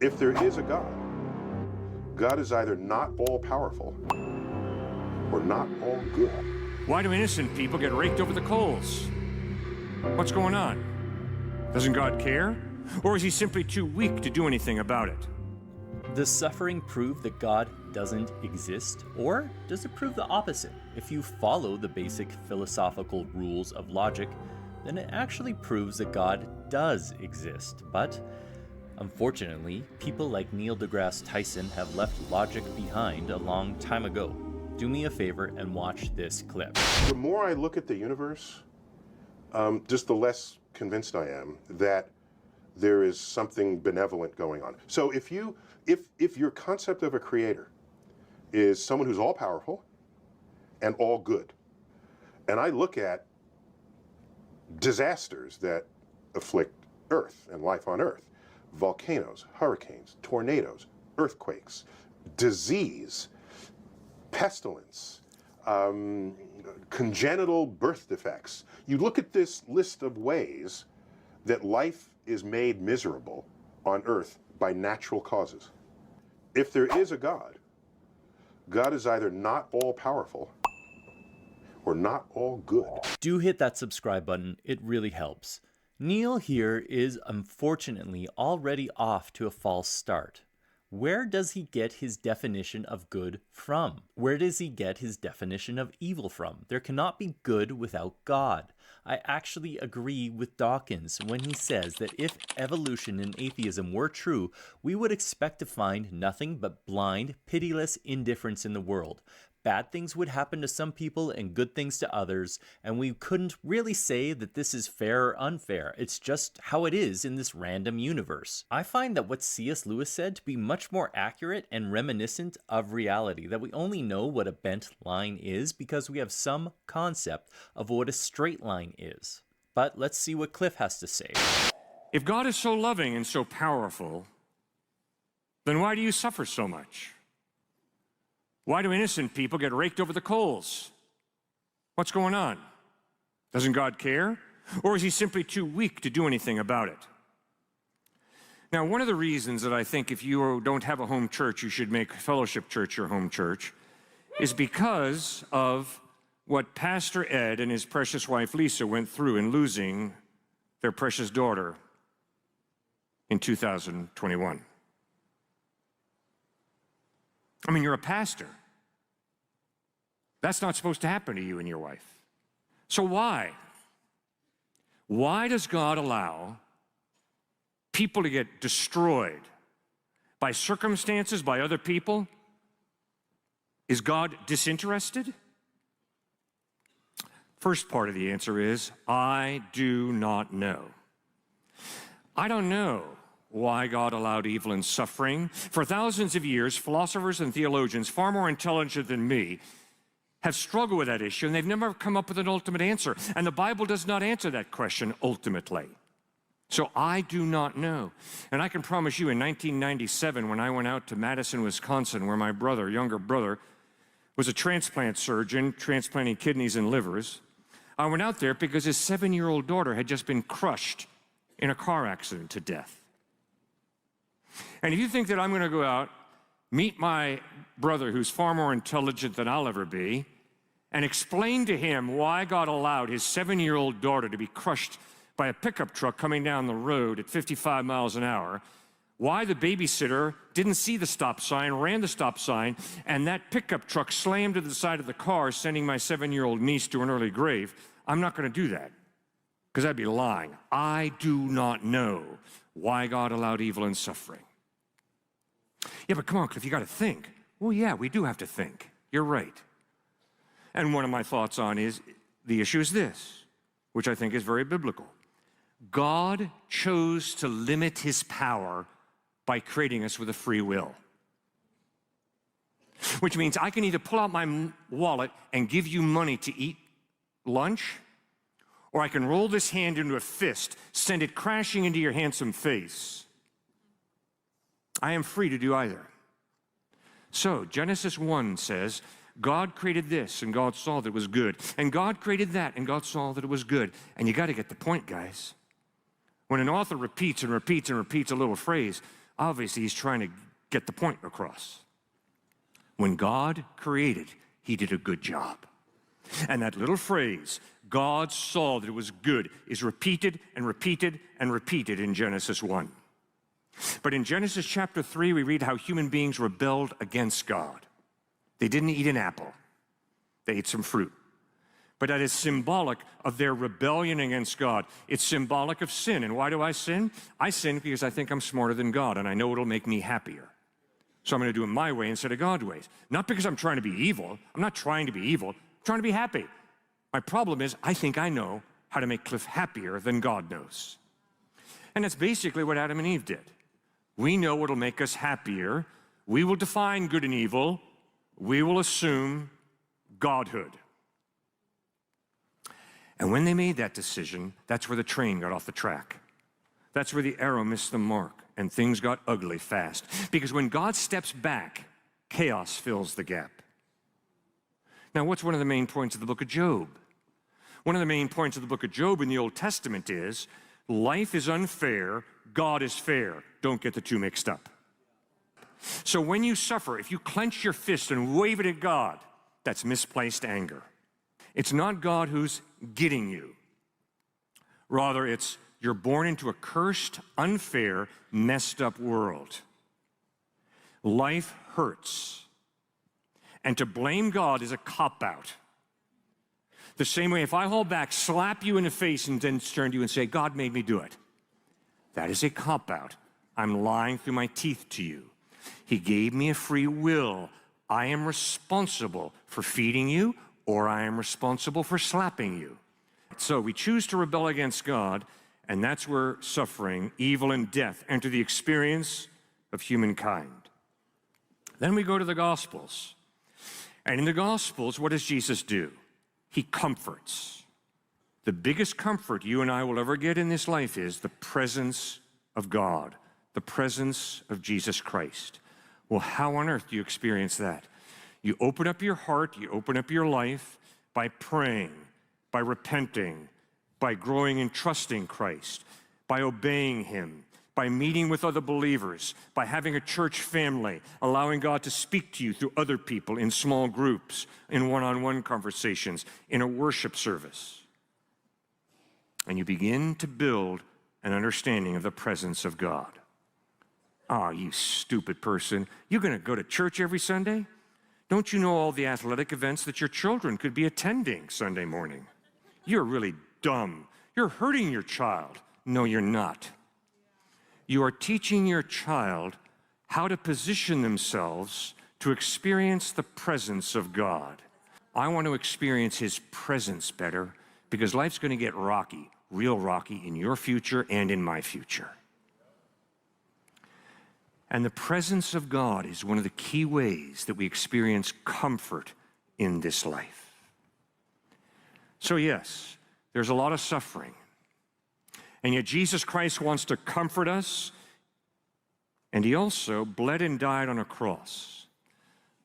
If there is a God, God is either not all-powerful or not all good. Why do innocent people get raked over the coals? What's going on? Doesn't God care? Or is he simply too weak to do anything about it? Does suffering prove that God doesn't exist? Or does it prove the opposite? If you follow the basic philosophical rules of logic, then it actually proves that God does exist. But unfortunately, people like Neil deGrasse Tyson have left logic behind a long time ago. Do me a favor and watch this clip. The more I look at the universe, just the less convinced I am that there is something benevolent going on. So if your concept of a creator is someone who's all powerful and all good, and I look at disasters that afflict Earth and life on Earth, volcanoes, hurricanes, tornadoes, earthquakes, disease, pestilence, congenital birth defects. You look at this list of ways that life is made miserable on Earth by natural causes. If there is a God, God is either not all-powerful or not all good. Do hit that subscribe button, it really helps. Neil here is unfortunately already off to a false start. Where does he get his definition of good from? Where does he get his definition of evil from? There cannot be good without God. I actually agree with Dawkins when he says that if evolution and atheism were true, we would expect to find nothing but blind, pitiless indifference in the world. Bad things would happen to some people and good things to others, and we couldn't really say that this is fair or unfair. It's just how it is in this random universe. I find that what C.S. Lewis said to be much more accurate and reminiscent of reality, that we only know what a bent line is because we have some concept of what a straight line is. But let's see what Cliff has to say. If God is so loving and so powerful, then why do you suffer so much? Why do innocent people get raked over the coals? What's going on? Doesn't God care? Or is he simply too weak to do anything about it? Now, one of the reasons that I think if you don't have a home church, you should make Fellowship Church your home church, is because of what Pastor Ed and his precious wife Lisa went through in losing their precious daughter in 2021. I mean, you're a pastor. That's not supposed to happen to you and your wife. So why? Why does God allow people to get destroyed by circumstances, by other people? Is God disinterested? First part of the answer is, I do not know. I don't know why God allowed evil and suffering. For thousands of years, philosophers and theologians far more intelligent than me have struggled with that issue, and they've never come up with an ultimate answer. And the Bible does not answer that question ultimately. So I do not know. And I can promise you in 1997, when I went out to Madison, Wisconsin, where my brother, younger brother, was a transplant surgeon, transplanting kidneys and livers, I went out there because his 7-year-old daughter had just been crushed in a car accident to death. And if you think that I'm going to go out, meet my brother who's far more intelligent than I'll ever be, and explain to him why God allowed his 7-year-old daughter to be crushed by a pickup truck coming down the road at 55 miles an hour, why the babysitter didn't see the stop sign, ran the stop sign, and that pickup truck slammed to the side of the car, sending my 7-year-old niece to an early grave, I'm not going to do that, because I'd be lying. I do not know why God allowed evil and suffering. Yeah, but come on, Cliff, you got to think. Well, yeah, we do have to think. You're right. And one of my thoughts on is, the issue is this, which I think is very biblical. God chose to limit his power by creating us with a free will. Which means I can either pull out my wallet and give you money to eat lunch, or I can roll this hand into a fist, send it crashing into your handsome face. I am free to do either. So Genesis 1 says, God created this, and God saw that it was good. And God created that, and God saw that it was good. And you got to get the point, guys. When an author repeats and repeats and repeats a little phrase, Obviously, he's trying to get the point across. When God created, he did a good job. And that little phrase, God saw that it was good, is repeated and repeated and repeated in Genesis 1. But in Genesis chapter 3, we read how human beings rebelled against God. They didn't eat an apple. They ate some fruit. But that is symbolic of their rebellion against God. It's symbolic of sin. And why do I sin? I sin because I think I'm smarter than God, and I know it'll make me happier. So I'm going to do it my way instead of God's ways. Not because I'm trying to be evil. I'm not trying to be evil. I'm trying to be happy. My problem is I think I know how to make Cliff happier than God knows. And that's basically what Adam and Eve did. We know what'll make us happier. We will define good and evil. We will assume godhood. And when they made that decision, that's where the train got off the track. That's where the arrow missed the mark, and things got ugly fast. Because when God steps back, chaos fills the gap. Now, what's one of the main points of the book of Job? One of the main points of the book of Job in the Old Testament is, life is unfair, God is fair. Don't get the two mixed up. So when you suffer, if you clench your fist and wave it at God, that's misplaced anger. It's not God who's getting you. Rather, it's you're born into a cursed, unfair, messed up world. Life hurts. And to blame God is a cop-out. The same way if I hold back, slap you in the face, and then turn to you and say, God made me do it. That is a cop-out. I'm lying through my teeth to you. He gave me a free will. I am responsible for feeding you, or I am responsible for slapping you. So we choose to rebel against God, and that's where suffering, evil, and death enter the experience of humankind. Then we go to the Gospels. And in the Gospels, what does Jesus do? He comforts. The biggest comfort you and I will ever get in this life is the presence of God, the presence of Jesus Christ. Well, how on earth do you experience that? You open up your heart, you open up your life by praying, by repenting, by growing and trusting Christ, by obeying him, by meeting with other believers, by having a church family, allowing God to speak to you through other people in small groups, in one-on-one conversations, in a worship service. And you begin to build an understanding of the presence of God. Ah, you stupid person. You're going to go to church every Sunday? Don't you know all the athletic events that your children could be attending Sunday morning? You're really dumb. You're hurting your child. No, you're not. You are teaching your child how to position themselves to experience the presence of God. I want to experience his presence better because life's going to get rocky, real rocky in your future and in my future. And the presence of God is one of the key ways that we experience comfort in this life. So yes, there's a lot of suffering. And yet Jesus Christ wants to comfort us, and he also bled and died on a cross.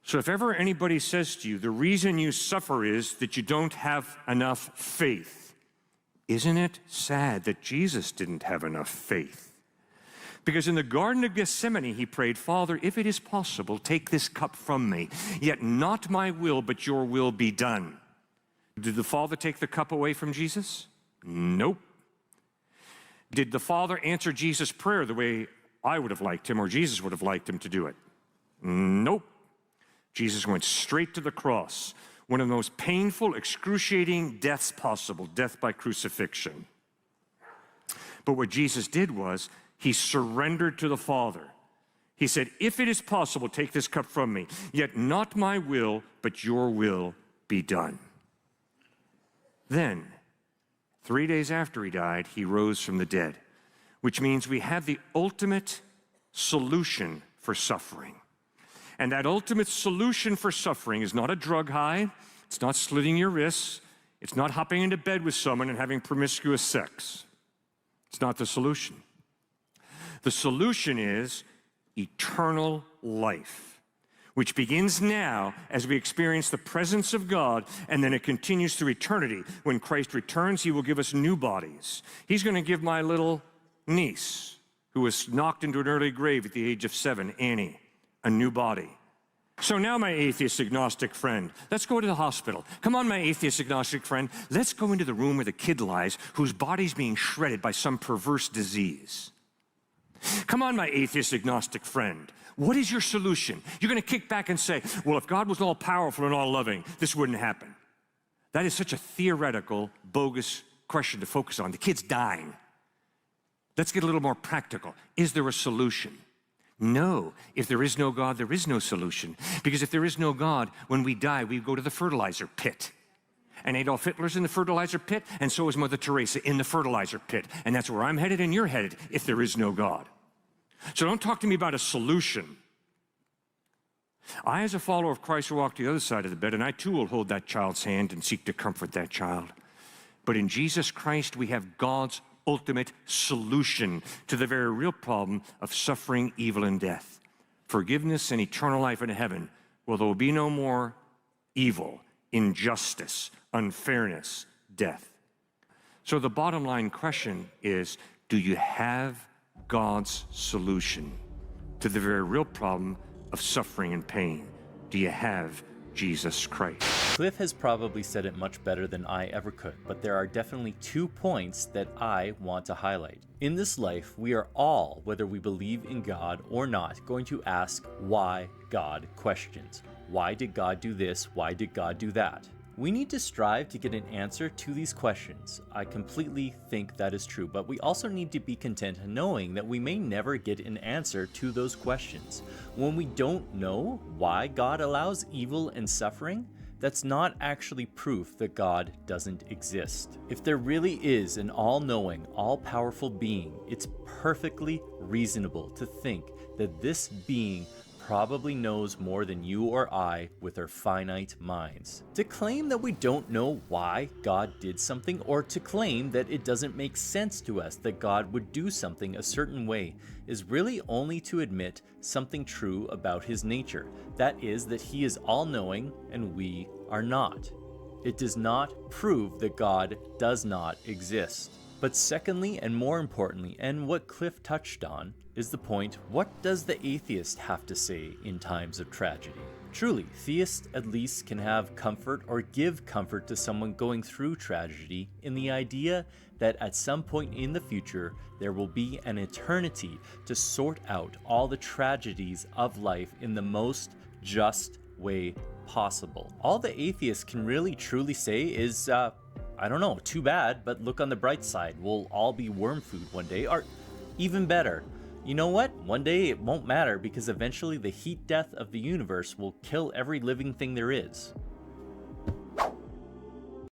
So if ever anybody says to you, the reason you suffer is that you don't have enough faith, isn't it sad that Jesus didn't have enough faith? Because in the Garden of Gethsemane, he prayed, Father, if it is possible, take this cup from me, yet not my will, but your will be done. Did the Father take the cup away from Jesus? Nope. Did the Father answer Jesus' prayer the way I would have liked him or Jesus would have liked him to do it? Nope. Jesus went straight to the cross, one of the most painful, excruciating deaths possible, death by crucifixion. But what Jesus did was, he surrendered to the Father. He said, if it is possible, take this cup from me, yet not my will, but your will be done. Then, 3 days after he died, he rose from the dead, which means we have the ultimate solution for suffering. And that ultimate solution for suffering is not a drug high, it's not slitting your wrists, it's not hopping into bed with someone and having promiscuous sex. It's not the solution. The solution is eternal life, which begins now as we experience the presence of God, and then it continues through eternity. When Christ returns, he will give us new bodies. He's going to give my little niece who was knocked into an early grave at the age of 7, Annie, a new body. So now, my atheist agnostic friend, let's go to the hospital. Come on, my atheist agnostic friend, let's go into the room where the kid lies, whose body's being shredded by some perverse disease. Come on, my atheist agnostic friend, what is your solution? You're going to kick back and say, well, if God was all-powerful and all-loving, this wouldn't happen. That is such a theoretical, bogus question to focus on. The kid's dying. Let's get a little more practical. Is there a solution? No. If there is no God, there is no solution. Because if there is no God, when we die, we go to the fertilizer pit. And Adolf Hitler's in the fertilizer pit, and so is Mother Teresa in the fertilizer pit. And that's where I'm headed and you're headed if there is no God. So don't talk to me about a solution. I, as a follower of Christ, will walk to the other side of the bed, and I too will hold that child's hand and seek to comfort that child. But in Jesus Christ, we have God's ultimate solution to the very real problem of suffering, evil, and death. Forgiveness and eternal life in heaven, where there will be no more evil, injustice, unfairness, death. So the bottom line question is, do you have God's solution to the very real problem of suffering and pain? Do you have Jesus Christ? Cliff has probably said it much better than I ever could, but there are definitely 2 points that I want to highlight. In this life, we are all, whether we believe in God or not, going to ask why God questions. Why did God do this? Why did God do that? We need to strive to get an answer to these questions. I completely think that is true, but we also need to be content knowing that we may never get an answer to those questions. When we don't know why God allows evil and suffering, that's not actually proof that God doesn't exist. If there really is an all-knowing, all-powerful being, it's perfectly reasonable to think that this being probably knows more than you or I with our finite minds. To claim that we don't know why God did something, or to claim that it doesn't make sense to us that God would do something a certain way, is really only to admit something true about his nature. That is, that he is all-knowing and we are not. It does not prove that God does not exist. But secondly, and more importantly, and what Cliff touched on, is the point, what does the atheist have to say in times of tragedy? Truly, theists at least can have comfort or give comfort to someone going through tragedy in the idea that at some point in the future, there will be an eternity to sort out all the tragedies of life in the most just way possible. All the atheists can really truly say is, I don't know, too bad, but look on the bright side. We'll all be worm food one day, or even better. You know what? One day it won't matter because eventually the heat death of the universe will kill every living thing there is.